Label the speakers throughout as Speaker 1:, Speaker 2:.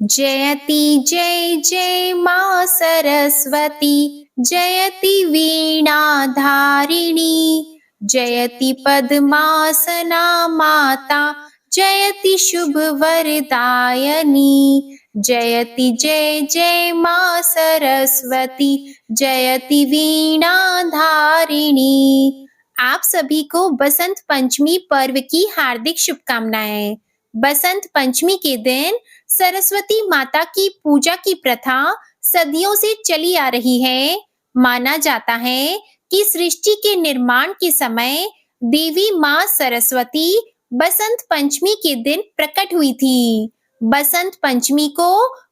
Speaker 1: जयति जय जय मा सरस्वती, जयति वीणाधारिणी, जयति पद्मासना माता, जयति शुभवरदायिनी। जयति जय जय मा सरस्वती, जयति वीणाधारिणी। आप सभी को बसंत पंचमी पर्व की हार्दिक शुभकामनाएं। बसंत पंचमी के दिन सरस्वती माता की पूजा की प्रथा सदियों से चली आ रही है। माना जाता है कि सृष्टि के निर्माण के समय देवी माँ सरस्वती बसंत पंचमी के दिन प्रकट हुई थी। बसंत पंचमी को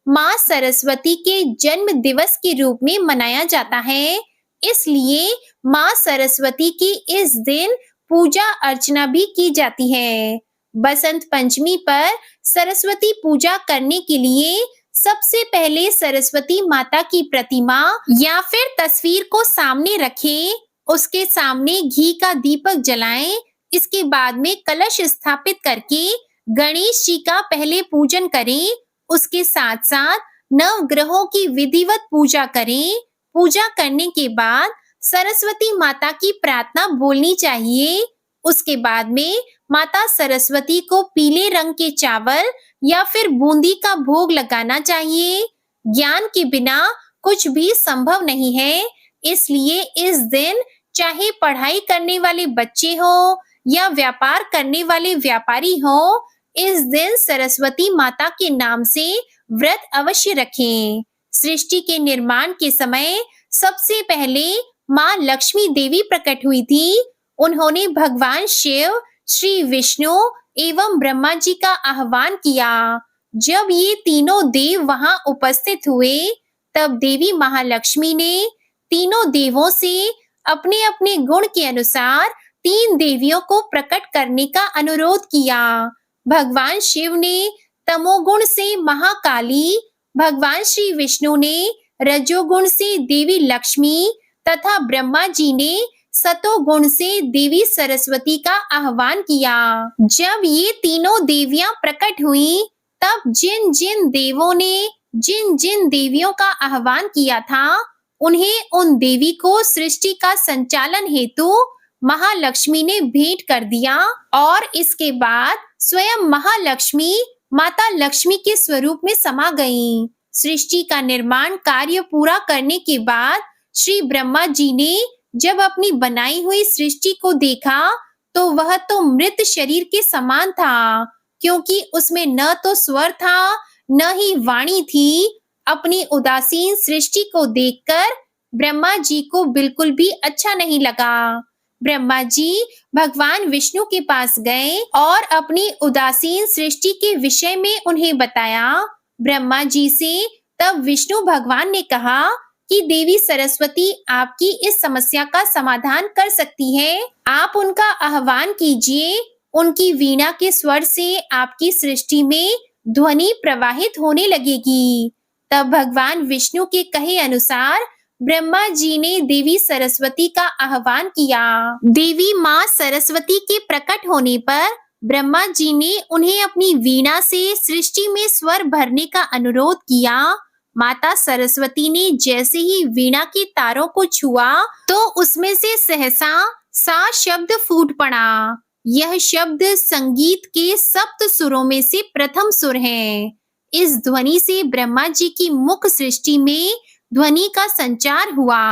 Speaker 1: माँ सरस्वती के जन्म दिवस के रूप में मनाया जाता है। इसलिए माँ सरस्वती की इस दिन पूजा अर्चना भी की जाती है। बसंत पंचमी पर सरस्वती पूजा करने के लिए सबसे पहले सरस्वती माता की प्रतिमा या फिर तस्वीर को सामने रखें, उसके सामने घी का दीपक जलाएं। इसके बाद में कलश स्थापित करके गणेश जी का पहले पूजन करें। उसके साथ साथ नवग्रहों की विधिवत पूजा करें। पूजा करने के बाद सरस्वती माता की प्रार्थना बोलनी चाहिए। उसके बाद में माता सरस्वती को पीले रंग के चावल या फिर बूंदी का भोग लगाना चाहिए। ज्ञान के बिना कुछ भी संभव नहीं है, इसलिए इस दिन चाहे पढ़ाई करने वाले बच्चे हो या व्यापार करने वाले व्यापारी हो, इस दिन सरस्वती माता के नाम से व्रत अवश्य रखें। सृष्टि के निर्माण के समय सबसे पहले माँ लक्ष्मी देवी प्रकट हुई थी। उन्होंने भगवान शिव, श्री विष्णु एवं ब्रह्मा जी का आह्वान किया। जब ये तीनों देव वहां उपस्थित हुए, तब देवी महालक्ष्मी ने तीनों देवों से अपने अपने गुण के अनुसार 3 देवियों को प्रकट करने का अनुरोध किया। भगवान शिव ने तमोगुण से महाकाली, भगवान श्री विष्णु ने रजोगुण से देवी लक्ष्मी तथा ब्रह्मा जी ने सतोगुण से देवी सरस्वती का आह्वान किया। जब ये तीनों देवियां प्रकट हुई, तब जिन जिन देवों ने जिन जिन देवियों का आह्वान किया था, उन्हें उन देवी को सृष्टि का संचालन हेतु महालक्ष्मी ने भेंट कर दिया और इसके बाद स्वयं महालक्ष्मी माता लक्ष्मी के स्वरूप में समा गईं। सृष्टि का निर्माण कार्य पूरा करने के बाद श्री ब्रह्मा जी ने जब अपनी बनाई हुई सृष्टि को देखा, तो वह तो मृत शरीर के समान था, क्योंकि उसमें न तो स्वर था, न ही वाणी थी। अपनी उदासीन सृष्टि को देखकर ब्रह्मा जी को बिल्कुल भी अच्छा नहीं लगा। ब्रह्मा जी भगवान विष्णु के पास गए और अपनी उदासीन सृष्टि के विषय में उन्हें बताया। ब्रह्मा जी से तब विष्णु भगवान ने कहा कि देवी सरस्वती आपकी इस समस्या का समाधान कर सकती है। आप उनका आह्वान कीजिए। उनकी वीणा के स्वर से आपकी सृष्टि में ध्वनि प्रवाहित होने लगेगी। तब भगवान विष्णु के कहे अनुसार ब्रह्मा जी ने देवी सरस्वती का आह्वान किया। देवी माँ सरस्वती के प्रकट होने पर ब्रह्मा जी ने उन्हें अपनी वीणा से सृष्टि में स्वर भरने का अनुरोध किया। माता सरस्वती ने जैसे ही वीणा के तारों को छुआ, तो उसमें से सहसा सा शब्द फूट पड़ा। यह शब्द संगीत के सप्त सुरों में से प्रथम सुर है। इस ध्वनि से ब्रह्मा जी की मुख सृष्टि में ध्वनि का संचार हुआ।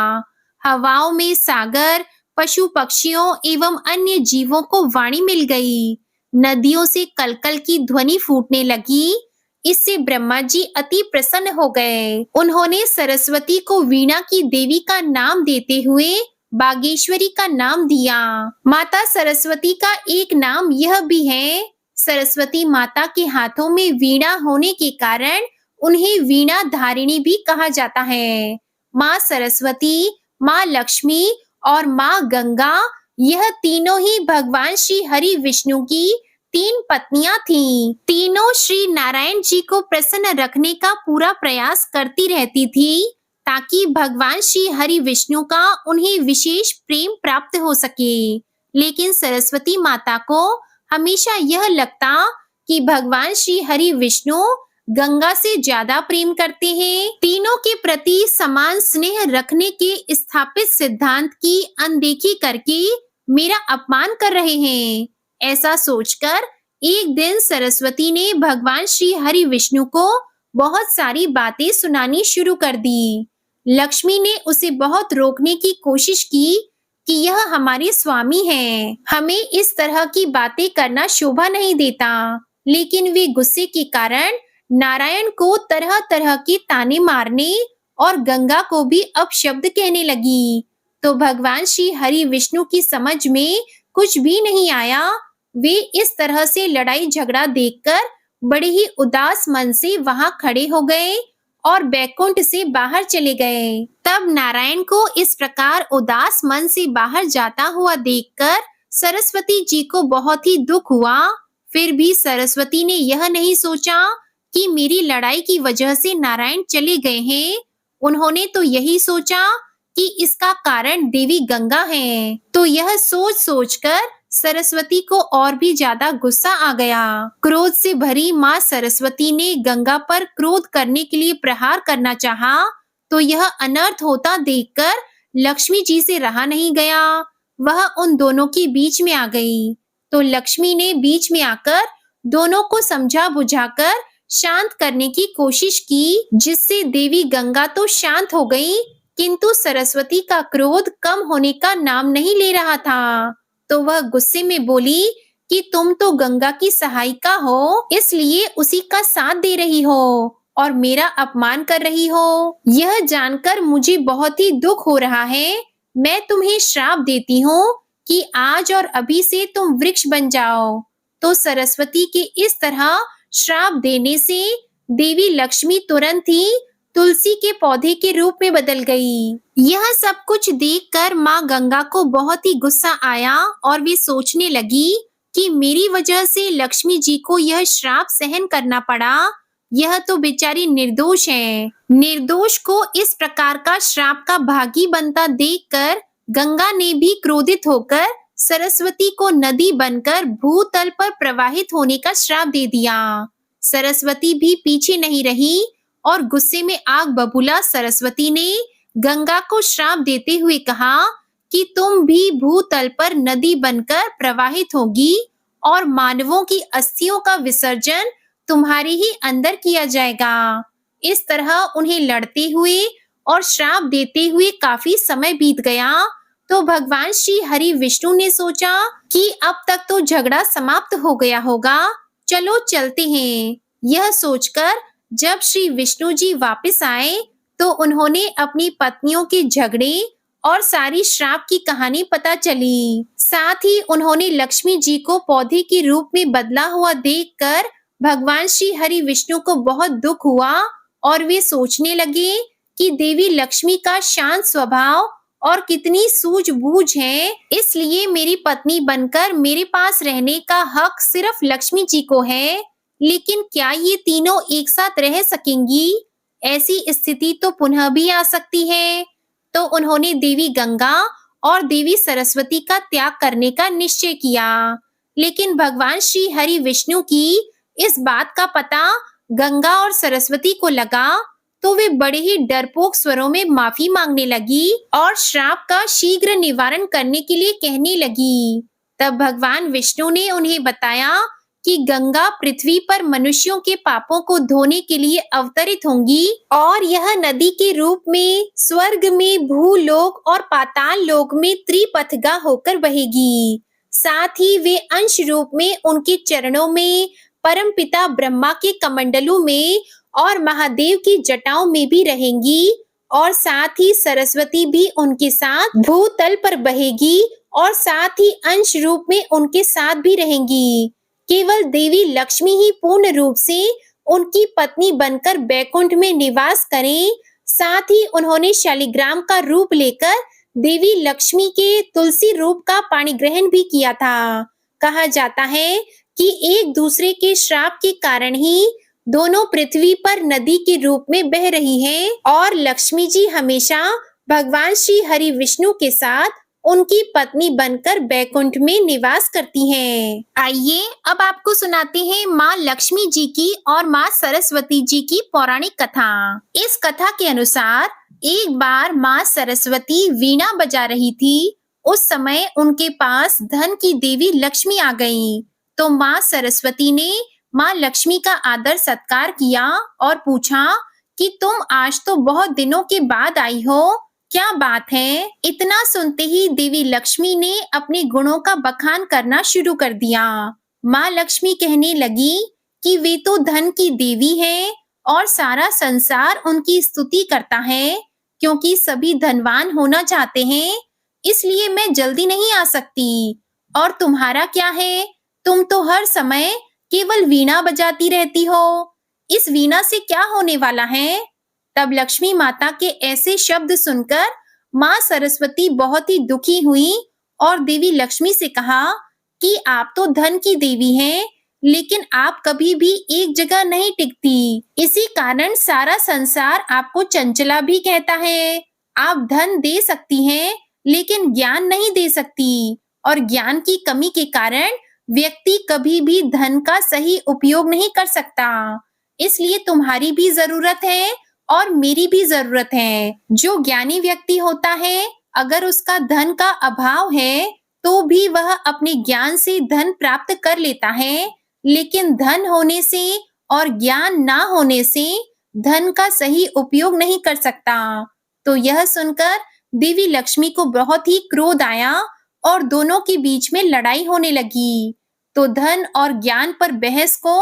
Speaker 1: हवाओं में सागर, पशु पक्षियों एवं अन्य जीवों को वाणी मिल गई। नदियों से कलकल की ध्वनि फूटने लगी। इससे ब्रह्मा जी अति प्रसन्न हो गए। उन्होंने सरस्वती को वीणा की देवी का नाम देते हुए बागेश्वरी का नाम दिया। माता सरस्वती का एक नाम यह भी है, सरस्वती माता के हाथों में वीणा होने के कारण उन्हें वीणा धारिणी भी कहा जाता है। माँ सरस्वती, माँ लक्ष्मी और माँ गंगा, यह तीनों ही भगवान श्री हरि विष्णु की 3 पत्नियां थीं। तीनों श्री नारायण जी को प्रसन्न रखने का पूरा प्रयास करती रहती थी, ताकि भगवान श्री हरि विष्णु का उन्हें विशेष प्रेम प्राप्त हो सके। लेकिन सरस्वती माता को हमेशा यह लगता कि भगवान श्री हरि विष्णु गंगा से ज्यादा प्रेम करते हैं, तीनों के प्रति समान स्नेह रखने के स्थापित सिद्धांत की अनदेखी करके मेरा अपमान कर रहे हैं। ऐसा सोचकर एक दिन सरस्वती ने भगवान श्री हरि विष्णु को बहुत सारी बातें सुनानी शुरू कर दी। लक्ष्मी ने उसे बहुत रोकने की कोशिश की कि यह हमारे स्वामी हैं, हमें इस तरह की बातें करना शोभा नहीं देता। लेकिन वे गुस्से के कारण नारायण को तरह-तरह के ताने मारने और गंगा को भी अपशब्द कहने लगी। तो भगवान श्री हरि विष्णु की समझ में कुछ भी नहीं आया। वे इस तरह से लड़ाई झगड़ा देखकर बड़े ही उदास मन से वहां खड़े हो गए और बैकुंठ से बाहर चले गए। तब नारायण को इस प्रकार उदास मन से बाहर जाता हुआ देखकर सरस्वती जी को बहुत ही दुख हुआ। फिर भी सरस्वती ने यह नहीं सोचा कि मेरी लड़ाई की वजह से नारायण चले गए हैं। उन्होंने तो यही सोचा कि इसका कारण देवी गंगा है। तो यह सोच सोचकर सरस्वती को और भी ज्यादा गुस्सा आ गया। क्रोध से भरी माँ सरस्वती ने गंगा पर क्रोध करने के लिए प्रहार करना चाहा, तो यह अनर्थ होता देखकर लक्ष्मी जी से रहा नहीं गया। वह उन दोनों के बीच में आ गई। तो लक्ष्मी ने बीच में आकर दोनों को समझा बुझाकर शांत करने की कोशिश की, जिससे देवी गंगा तो शांत हो गई, किंतु सरस्वती का क्रोध कम होने का नाम नहीं ले रहा था। तो वह गुस्से में बोली कि तुम तो गंगा की सहायिका हो, इसलिए उसी का साथ दे रही हो और मेरा अपमान कर रही हो। यह जानकर मुझे बहुत ही दुख हो रहा है। मैं तुम्हें श्राप देती हूँ कि आज और अभी से तुम वृक्ष बन जाओ। तो सरस्वती के इस तरह श्राप देने से देवी लक्ष्मी तुरंत ही तुलसी के पौधे के रूप में बदल गई। यह सब कुछ देखकर माँ गंगा को बहुत ही गुस्सा आया और वे सोचने लगी कि मेरी वजह से लक्ष्मी जी को यह श्राप सहन करना पड़ा। यह तो बेचारी निर्दोष है। निर्दोष को इस प्रकार का श्राप का भागी बनता देखकर गंगा ने भी क्रोधित होकर सरस्वती को नदी बनकर भूतल पर प्रवाहित होने का श्राप दे दिया। सरस्वती भी पीछे नहीं रही और गुस्से में आग बबूला सरस्वती ने गंगा को श्राप देते हुए कहा कि तुम भी भूतल पर नदी बनकर प्रवाहित होगी और मानवों की अस्थियों का विसर्जन तुम्हारे ही अंदर किया जाएगा। इस तरह उन्हें लड़ते हुए और श्राप देते हुए काफी समय बीत गया। तो भगवान श्री हरि विष्णु ने सोचा कि अब तक तो झगड़ा समाप्त हो गया होगा, चलो चलते हैं। यह सोचकर जब श्री विष्णु जी वापस आए तो उन्होंने अपनी पत्नियों के झगड़े और सारी श्राप की कहानी पता चली। साथ ही उन्होंने लक्ष्मी जी को पौधे के रूप में बदला हुआ देखकर भगवान श्री हरि विष्णु को बहुत दुख हुआ और वे सोचने लगे कि देवी लक्ष्मी का शांत स्वभाव और कितनी सूझबूझ है, इसलिए मेरी पत्नी बनकर मेरे पास रहने का हक सिर्फ लक्ष्मी जी को है। लेकिन क्या ये तीनों एक साथ रह सकेंगी? ऐसी स्थिति तो पुनः भी आ सकती है। तो उन्होंने देवी गंगा और देवी सरस्वती का त्याग करने का निश्चय किया। लेकिन भगवान श्री हरि विष्णु की इस बात का पता गंगा और सरस्वती को लगा, तो वे बड़े ही डरपोक स्वरों में माफी मांगने लगी और श्राप का शीघ्र निवारण करने के लिए कहने लगी। तब भगवान विष्णु ने उन्हें बताया कि गंगा पृथ्वी पर मनुष्यों के पापों को धोने के लिए अवतरित होंगी और यह नदी के रूप में स्वर्ग में, भूलोक और पाताल लोक में त्रिपथगा होकर बहेगी। साथ ही वे अंश रूप में उनके चरणों में, परमपिता ब्रह्मा के कमंडलों में और महादेव की जटाओं में भी रहेंगी और साथ ही सरस्वती भी उनके साथ भूतल पर बहेगी और साथ ही अंश रूप में उनके साथ भी रहेंगी। केवल देवी लक्ष्मी ही पूर्ण रूप से उनकी पत्नी बनकर बैकुंठ में निवास करें। साथ ही उन्होंने शालिग्राम का रूप लेकर देवी लक्ष्मी के तुलसी रूप का पाणी ग्रहण भी किया था। कहा जाता है कि एक दूसरे के श्राप के कारण ही दोनों पृथ्वी पर नदी के रूप में बह रही हैं और लक्ष्मी जी हमेशा भगवान श्री हरि विष्णु के साथ उनकी पत्नी बनकर बैकुंठ में निवास करती हैं। आइए अब आपको सुनाते हैं माँ लक्ष्मी जी की और माँ सरस्वती जी की पौराणिक कथा। इस कथा के अनुसार एक बार माँ सरस्वती वीणा बजा रही थी। उस समय उनके पास धन की देवी लक्ष्मी आ गईं। तो माँ सरस्वती ने माँ लक्ष्मी का आदर सत्कार किया और पूछा कि तुम आज तो बहुत दिनों के बाद आई हो, क्या बात है? इतना सुनते ही देवी लक्ष्मी ने अपने गुणों का बखान करना शुरू कर दिया। माँ लक्ष्मी कहने लगी कि वे तो धन की देवी हैं और सारा संसार उनकी स्तुति करता है, क्योंकि सभी धनवान होना चाहते हैं, इसलिए मैं जल्दी नहीं आ सकती। और तुम्हारा क्या है? तुम तो हर समय केवल वीणा बजाती रहती हो। इस वीणा से क्या होने वाला है? तब लक्ष्मी माता के ऐसे शब्द सुनकर माँ सरस्वती बहुत ही दुखी हुई और देवी लक्ष्मी से कहा कि आप तो धन की देवी हैं, लेकिन आप कभी भी एक जगह नहीं टिकती। इसी कारण सारा संसार आपको चंचला भी कहता है। आप धन दे सकती हैं, लेकिन ज्ञान नहीं दे सकती, और ज्ञान की कमी के कारण व्यक्ति कभी भी धन का सही उपयोग नहीं कर सकता। इसलिए तुम्हारी भी जरूरत है और मेरी भी जरूरत है। जो ज्ञानी व्यक्ति होता है, अगर उसका धन का अभाव है, तो भी वह अपने ज्ञान से धन प्राप्त कर लेता है, लेकिन धन होने से और ज्ञान ना होने से धन का सही उपयोग नहीं कर सकता। तो यह सुनकर देवी लक्ष्मी को बहुत ही क्रोध आया और दोनों के बीच में लड़ाई होने लगी। तो धन और ज्ञान पर बहस को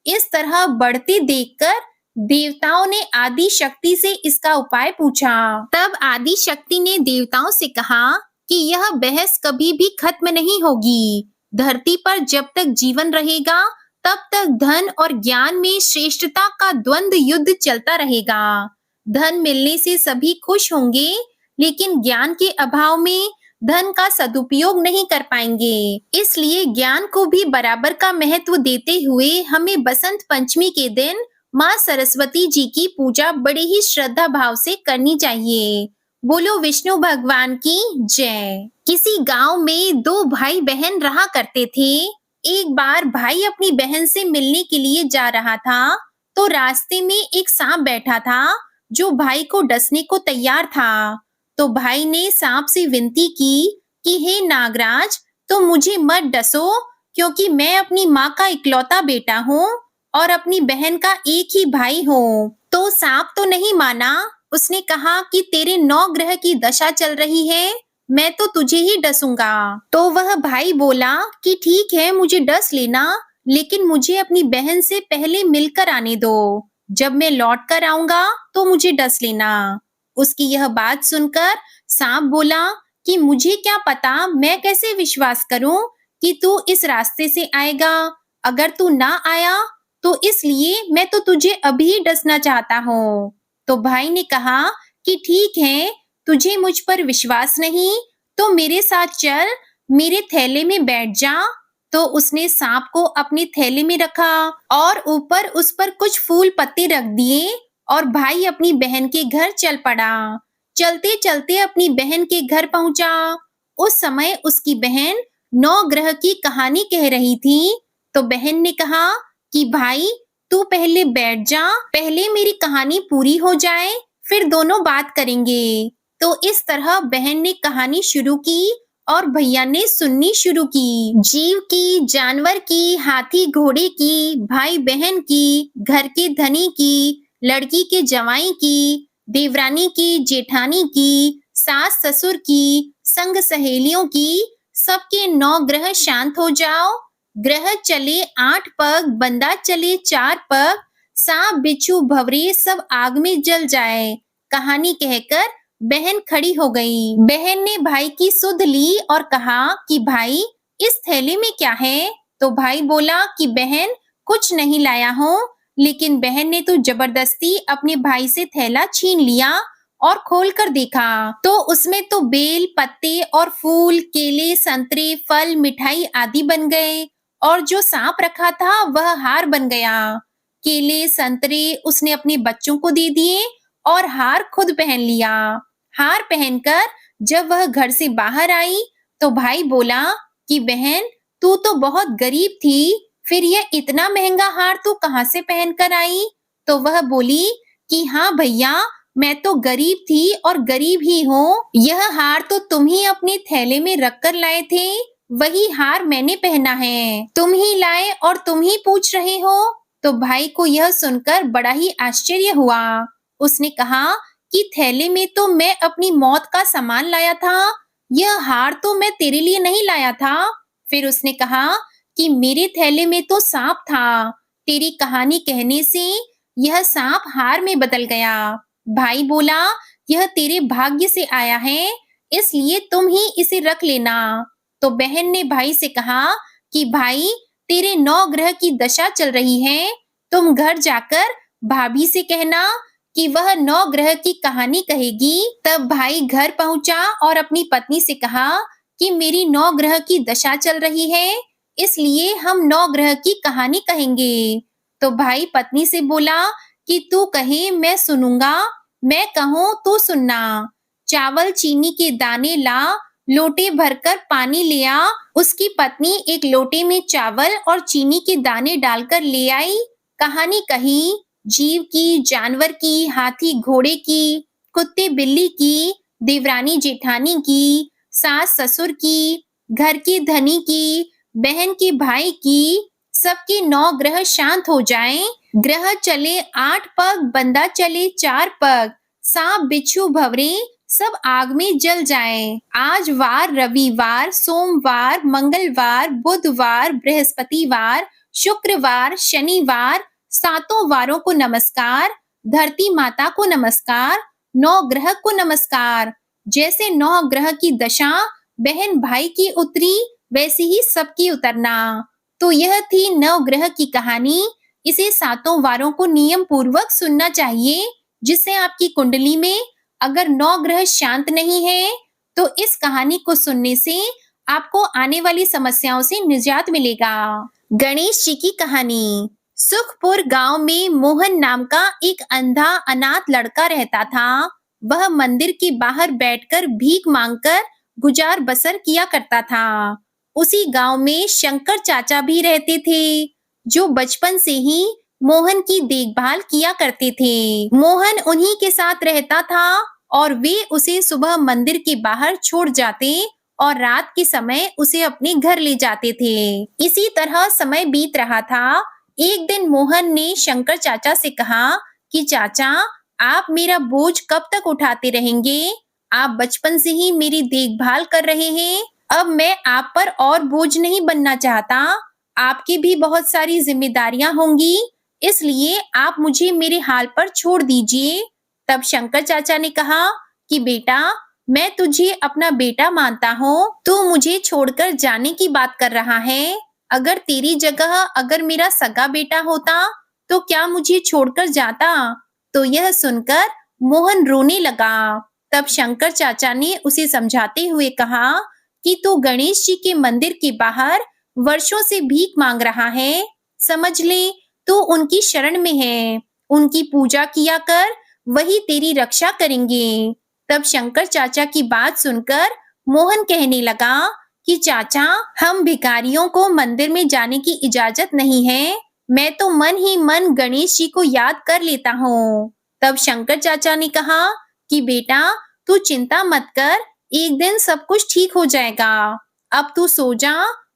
Speaker 1: इस तरह बढ़ते देखकर देवताओं ने आदि शक्ति से इसका उपाय पूछा। तब आदि शक्ति ने देवताओं से कहा कि यह बहस कभी भी खत्म नहीं होगी। धरती पर जब तक जीवन रहेगा, तब तक धन और ज्ञान में श्रेष्ठता का द्वंद्व युद्ध चलता रहेगा। धन मिलने से सभी खुश होंगे, लेकिन ज्ञान के अभाव में धन का सदुपयोग नहीं कर पाएंगे। इसलिए ज्ञान को भी बराबर का महत्व देते हुए हमें बसंत पंचमी के दिन माँ सरस्वती जी की पूजा बड़े ही श्रद्धा भाव से करनी चाहिए। बोलो विष्णु भगवान की जय। किसी गांव में दो भाई बहन रहा करते थे। एक बार भाई अपनी बहन से मिलने के लिए जा रहा था, तो रास्ते में एक सांप बैठा था जो भाई को डसने को तैयार था। तो भाई ने सांप से विनती की कि हे नागराज, तुम मुझे मत डसो, क्योंकि मैं अपनी माँ का इकलौता बेटा हूँ और अपनी बहन का एक ही भाई हूँ। तो सांप तो नहीं माना। उसने कहा कि तेरे 9 ग्रह की दशा चल रही है, मैं तो तुझे ही डसूंगा। तो वह भाई बोला कि ठीक है, मुझे डस लेना, लेकिन मुझे अपनी बहन से पहले मिलकर आने दो। जब मैं लौट कर आऊंगा तो मुझे डस लेना। उसकी यह बात सुनकर सांप बोला कि मुझे क्या पता, मैं कैसे विश्वास करूं कि तू इस रास्ते से आएगा। अगर तू ना आया तो इसलिए मैं तो तुझे अभी डसना चाहता हूँ। तो भाई ने कहा कि ठीक है, तुझे मुझ पर विश्वास नहीं तो मेरे साथ चल, मेरे थैले में बैठ जा। तो उसने सांप को अपने थैले में रखा और ऊपर उस पर कुछ फूल पत्ते रख दिए और भाई अपनी बहन के घर चल पड़ा। चलते चलते अपनी बहन के घर पहुंचा। उस समय उसकी बहन 9 ग्रह की कहानी कह रही थी। तो बहन ने कहा कि भाई तू पहले बैठ जा, पहले मेरी कहानी पूरी हो जाए, फिर दोनों बात करेंगे। तो इस तरह बहन ने कहानी शुरू की और भैया ने सुननी शुरू की। जीव की, जानवर की, हाथी घोड़े की, भाई बहन की, घर के धनी की, लड़की के जवाई की, देवरानी की, जेठानी की, सास ससुर की, संग सहेलियों की, सबके 9 ग्रह शांत हो जाओ। ग्रह चले 8 पग, बंदा चले 4 पग, सांप बिच्छू भवरे सब आग में जल जाए। कहानी कहकर बहन खड़ी हो गई। बहन ने भाई की सुध ली और कहा कि भाई इस थैले में क्या है? तो भाई बोला कि बहन कुछ नहीं लाया हूँ। लेकिन बहन ने तो जबरदस्ती अपने भाई से थैला छीन लिया और खोल कर देखा तो उसमें तो बेल, पत्ते और फूल, केले, संतरे, फल, मिठाई आदि बन गए और जो सांप रखा था वह हार बन गया। केले, संतरे उसने अपने बच्चों को दे दिए और हार खुद पहन लिया। हार पहनकर जब वह घर से बाहर आई तो भाई बोला कि बहन, तू तो बहुत गरीब थी, फिर यह इतना महंगा हार तू कहाँ से पहन कर आई? तो वह बोली कि हाँ भैया, मैं तो गरीब थी और गरीब ही हूँ। यह हार तो तुम ही अपने थैले में रख कर लाए थे, वही हार मैंने पहना है। तुम ही लाए और तुम ही पूछ रहे हो। तो भाई को यह सुनकर बड़ा ही आश्चर्य हुआ। उसने कहा कि थैले में तो मैं अपनी मौत का सामान लाया था, यह हार तो मैं तेरे लिए नहीं लाया था। फिर उसने कहा कि मेरे थैले में तो सांप था, तेरी कहानी कहने से यह सांप हार में बदल गया। भाई बोला, यह तेरे भाग्य से आया है, इसलिए तुम ही इसे रख लेना। तो बहन ने भाई से कहा कि भाई, तेरे 9 ग्रह की दशा चल रही है, तुम घर जाकर भाभी से कहना कि वह 9 ग्रह की कहानी कहेगी। तब भाई घर पहुंचा और अपनी पत्नी से कहा कि मेरी 9 ग्रह की दशा चल रही है, इसलिए हम 9 ग्रह की कहानी कहेंगे। तो भाई पत्नी से बोला कि तू कहे मैं सुनूंगा, मैं कहूँ तू सुनना। चावल चीनी के दाने ला, लोटे भरकर पानी ले आ। उसकी पत्नी एक लोटे में चावल और चीनी के दाने डालकर ले आई। कहानी कही, जीव की, जानवर की, हाथी घोड़े की, कुत्ते बिल्ली की, देवरानी जेठानी की, सास ससुर की, घर के धनी की, बहन के भाई की, सबके 9 ग्रह शांत हो जाएं। ग्रह चले 8 पग, बंदा चले 4 पग, सांप बिच्छू भंवरे सब आग में जल जाएं। आज वार, रविवार, सोमवार, मंगलवार, बुधवार, बृहस्पतिवार, शुक्रवार, शनिवार, 7 वारों को नमस्कार, धरती माता को नमस्कार, 9 ग्रह को नमस्कार। जैसे 9 ग्रह की दशा बहन भाई की उतरी, वैसे ही सबकी उतरना। तो यह थी 9 ग्रह की कहानी। इसे 7 वारों को नियम पूर्वक सुनना चाहिए, जिससे आपकी कुंडली में अगर 9 ग्रह शांत नहीं है, तो इस कहानी को सुनने से आपको आने वाली समस्याओं से निजात मिलेगा। गणेश जी की कहानी। सुखपुर गांव में मोहन नाम का एक अंधा अनाथ लड़का रहता था। वह मंदिर के बाहर बैठकर भीख मांगकर गुजार बसर किया करता था। उसी गांव में शंकर चाचा भी रहते थे, जो बचपन से ही मोहन की देखभाल किया करते थे। मोहन उन्हीं के साथ रहता था और वे उसे सुबह मंदिर के बाहर छोड़ जाते और रात के समय उसे अपने घर ले जाते थे। इसी तरह समय बीत रहा था। एक दिन मोहन ने शंकर चाचा से कहा कि चाचा, आप मेरा बोझ कब तक उठाते रहेंगे? आप बचपन से ही मेरी देखभाल कर रहे हैं, अब मैं आप पर और बोझ नहीं बनना चाहता। आपकी भी बहुत सारी जिम्मेदारियां होंगी, इसलिए आप मुझे मेरे हाल पर छोड़ दीजिए। तब शंकर चाचा ने कहा कि बेटा, मैं तुझे अपना बेटा मानता हूँ, तू मुझे छोड़कर जाने की बात कर रहा है। अगर तेरी जगह अगर मेरा सगा बेटा होता, तो क्या मुझे छोड़कर जाता? तो यह सुनकर मोहन रोने लगा। तब शंकर चाचा ने उसे समझाते हुए कहा कि तू गणेश जी के मंदिर के बाहर वर्षों से भीख मांग रहा है, समझ ले तू उनकी शरण में है, उनकी पूजा किया कर, वही तेरी रक्षा करेंगे। तब शंकर चाचा की बात सुनकर मोहन कहने लगा कि चाचा, हम भिखारियों को मंदिर में जाने की इजाजत नहीं है, मैं तो मन ही मन गणेश जी को याद कर लेता हूँ। तब शंकर चाचा ने कहा कि बेटा, तू चिंता मत कर, एक दिन सब कुछ ठीक हो जाएगा। अब तू सो जा,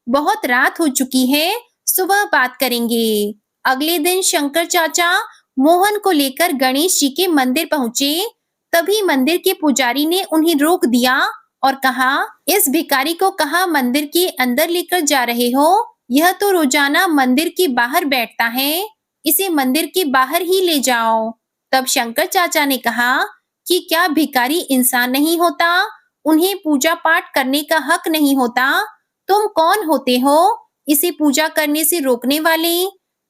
Speaker 1: बहुत रात हो चुकी है, सुबह बात करेंगे। अगले दिन शंकर चाचा मोहन को लेकर गणेश जी के मंदिर पहुंचे। तभी मंदिर के पुजारी ने उन्हें रोक दिया और कहा, इस भिखारी को कहाँ मंदिर के अंदर लेकर जा रहे हो? यह तो रोजाना मंदिर के बाहर बैठता है, इसे मंदिर के बाहर ही ले जाओ। तब शंकर चाचा ने कहा कि क्या भिखारी इंसान नहीं होता? उन्हें पूजा पाठ करने का हक नहीं होता? तुम कौन होते हो इसे पूजा करने से रोकने वाले?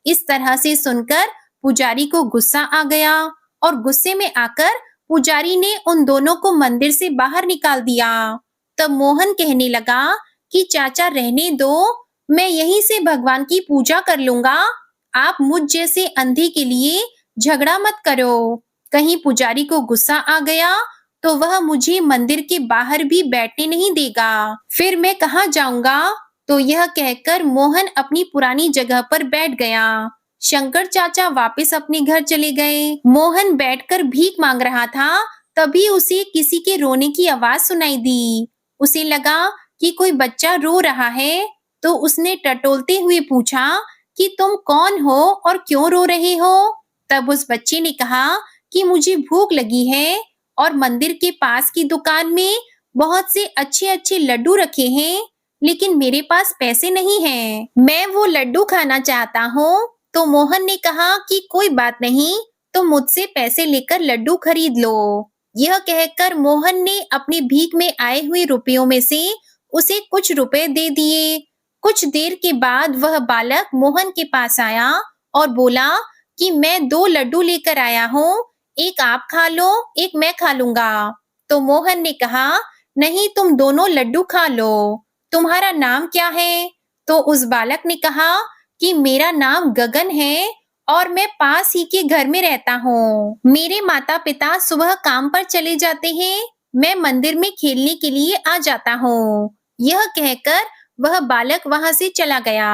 Speaker 1: इस तरह से सुनकर पुजारी को गुस्सा आ गया और गुस्से में आकर पुजारी ने उन दोनों को मंदिर से बाहर निकाल दिया। तब मोहन कहने लगा कि चाचा रहने दो, मैं यहीं से भगवान की पूजा कर लूंगा, आप मुझ जैसे अंधे के लिए झगड़ा मत करो। कहीं पुजारी को गुस्सा आ गया तो वह मुझे मंदिर के बाहर भी बैठने नहीं देगा। फिर मैं कहाँ जाऊंगा? तो यह कहकर मोहन अपनी पुरानी जगह पर बैठ गया। शंकर चाचा वापस अपने घर चले गए। मोहन बैठकर भीख मांग रहा था, तभी उसे किसी के रोने की आवाज सुनाई दी। उसे लगा कि कोई बच्चा रो रहा है, तो उसने टटोलते हुए पूछा कि तुम कौन हो और क्यों रो रहे हो? तब उस बच्चे ने कहा कि मुझे भूख लगी है और मंदिर के पास की दुकान में बहुत से अच्छे-अच्छे लड्डू रखे हैं, लेकिन मेरे पास पैसे नहीं हैं। मैं वो लड्डू खाना चाहता हूँ। तो मोहन ने कहा कि कोई बात नहीं, तुम मुझसे पैसे लेकर लड्डू खरीद लो। यह कहकर मोहन ने अपनी भीख में आए हुए रुपयों में से उसे कुछ रुपए दे दिए। कुछ देर के बाद वह बालक मोहन के पास आया और बोला कि मैं 2 लड्डू लेकर आया हूँ, एक आप खा लो, एक मैं खा लूंगा। तो मोहन ने कहा, नहीं, तुम दोनों लड्डू खा लो। तुम्हारा नाम क्या है? तो उस बालक ने कहा कि मेरा नाम गगन है और मैं पास ही के घर में रहता हूँ। मेरे माता-पिता सुबह काम पर चले जाते हैं, मैं मंदिर में खेलने के लिए आ जाता हूँ। यह कहकर वह बालक वहां से चला गया।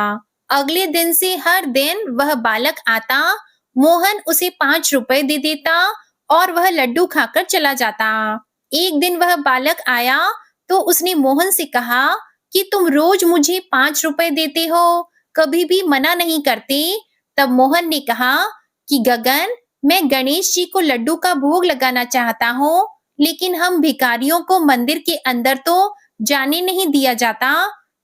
Speaker 1: अगले दिन से हर दिन वह बालक आता, मोहन उसे 5 रुपए दे देता और वह लड्डू खाकर चला जाता। एक दिन वह बालक आया तो उसने मोहन से कहा कि तुम रोज मुझे 5 रुपए देते हो, कभी भी मना नहीं करते। तब मोहन ने कहा कि गगन, मैं गणेश जी को लड्डू का भोग लगाना चाहता हूँ, लेकिन हम भिखारियों को मंदिर के अंदर तो जाने नहीं दिया जाता।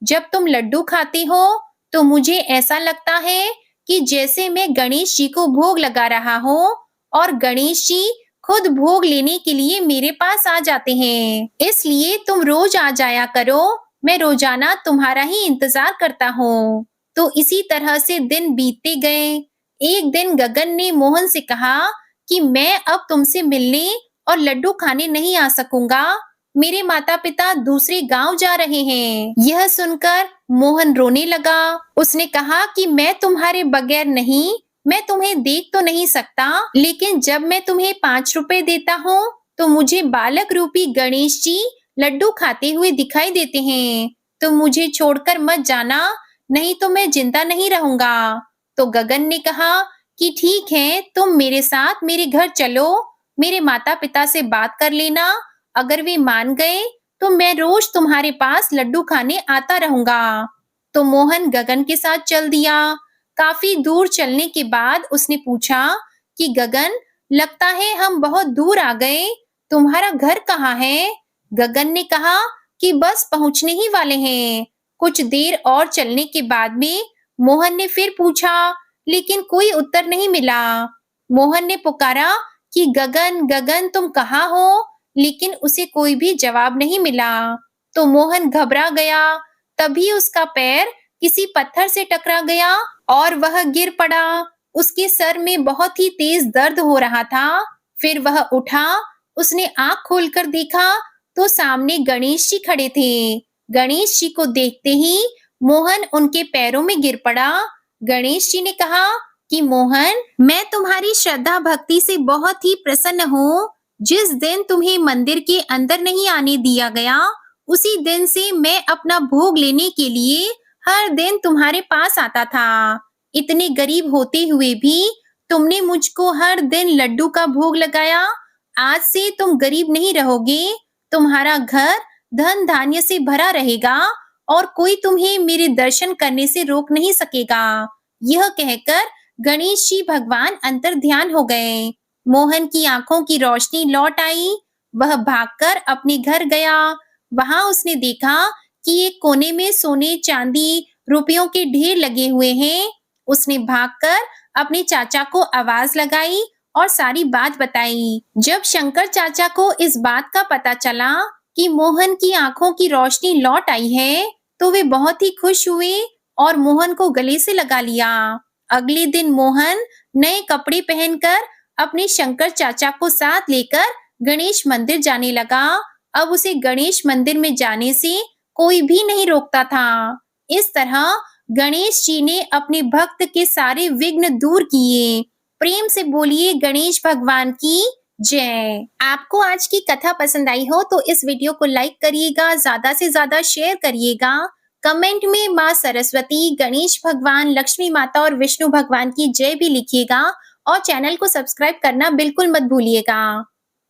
Speaker 1: जब तुम लड्डू खाते हो तो मुझे ऐसा लगता है कि जैसे मैं गणेश जी को भोग लगा रहा हूँ और गणेश जी खुद भोग लेने के लिए मेरे पास आ जाते हैं। इसलिए तुम रोज आ जाया करो, मैं रोजाना तुम्हारा ही इंतजार करता हूँ। तो इसी तरह से दिन बीतते गए। एक दिन गगन ने मोहन से कहा कि मैं अब तुमसे मिलने और लड्डू खाने नहीं आ सकूंगा, मेरे माता-पिता दूसरे गांव जा रहे हैं। यह सुनकर मोहन रोने लगा। उसने कहा कि मैं तुम्हारे बगैर नहीं, मैं तुम्हें देख तो नहीं सकता, लेकिन जब मैं तुम्हें 5 रुपए देता हूँ, तो मुझे बालक रूपी गणेश जी लड्डू खाते हुए दिखाई देते हैं। तुम मुझे छोड़कर मत जाना, नहीं तो मैं जिंदा नहीं रहूंगा। तो गगन ने कहा कि ठीक है, तुम मेरे साथ मेरे घर चलो, मेरे माता-पिता से बात कर लेना, अगर वे मान गए तो मैं रोज तुम्हारे पास लड्डू खाने आता रहूंगा। तो मोहन गगन के साथ चल दिया। काफी दूर चलने के बाद उसने पूछा कि गगन, लगता है हम बहुत दूर आ गए, तुम्हारा घर कहाँ है? गगन ने कहा कि बस पहुंचने ही वाले हैं। कुछ देर और चलने के बाद में मोहन ने फिर पूछा, लेकिन कोई उत्तर नहीं मिला। मोहन ने पुकारा कि गगन, गगन, तुम कहाँ हो? लेकिन उसे कोई भी जवाब नहीं मिला। तो मोहन घबरा गया। तभी उसका पैर किसी पत्थर से टकरा गया और वह गिर पड़ा। उसके सर में बहुत ही तेज दर्द हो रहा था। फिर वह उठा, उसने आंख खोलकर देखा तो सामने गणेश जी खड़े थे। गणेश जी को देखते ही मोहन उनके पैरों में गिर पड़ा। गणेश जी ने कहा कि मोहन, मैं तुम्हारी श्रद्धा भक्ति से बहुत ही प्रसन्न हूँ। जिस दिन तुम्हें मंदिर के अंदर नहीं आने दिया गया, उसी दिन से मैं अपना भोग लेने के लिए हर दिन तुम्हारे पास आता था। इतने गरीब होते हुए भी तुमने मुझको हर दिन लड्डू का भोग लगाया। आज से तुम गरीब नहीं रहोगे, तुम्हारा घर धन धान्य से भरा रहेगा और कोई तुम्हें मेरे दर्शन करने से रोक नहीं सकेगा। यह कहकर गणेश जी भगवान अंतर ध्यान हो गए। मोहन की आंखों की रोशनी लौट आई। वह भागकर अपने घर गया। वहां उसने देखा कि एक कोने में सोने, चांदी, रुपयों के ढेर लगे हुए हैं। उसने भागकर अपने चाचा को आवाज लगाई और सारी बात बताई। जब शंकर चाचा को इस बात का पता चला कि मोहन की आंखों की रोशनी लौट आई है, तो वे बहुत ही खुश हुए और मोहन को गले से लगा लिया। अगले दिन मोहन नए कपड़े पहनकर अपने शंकर चाचा को साथ लेकर गणेश मंदिर जाने लगा। अब उसे गणेश मंदिर में जाने से कोई भी नहीं रोकता था। इस तरह गणेश जी ने अपने भक्त के सारे विघ्न दूर किए। प्रेम से बोलिए गणेश भगवान की जय। आपको आज की कथा पसंद आई हो तो इस वीडियो को लाइक करिएगा, ज़्यादा से ज़्यादा शेयर करिएगा। कमेंट में माँ सरस्वती, गणेश भगवान, लक्ष्मी माता और विष्णु भगवान की जय भी लिखिएगा और चैनल को सब्सक्राइब करना बिल्कुल मत भूलिएगा।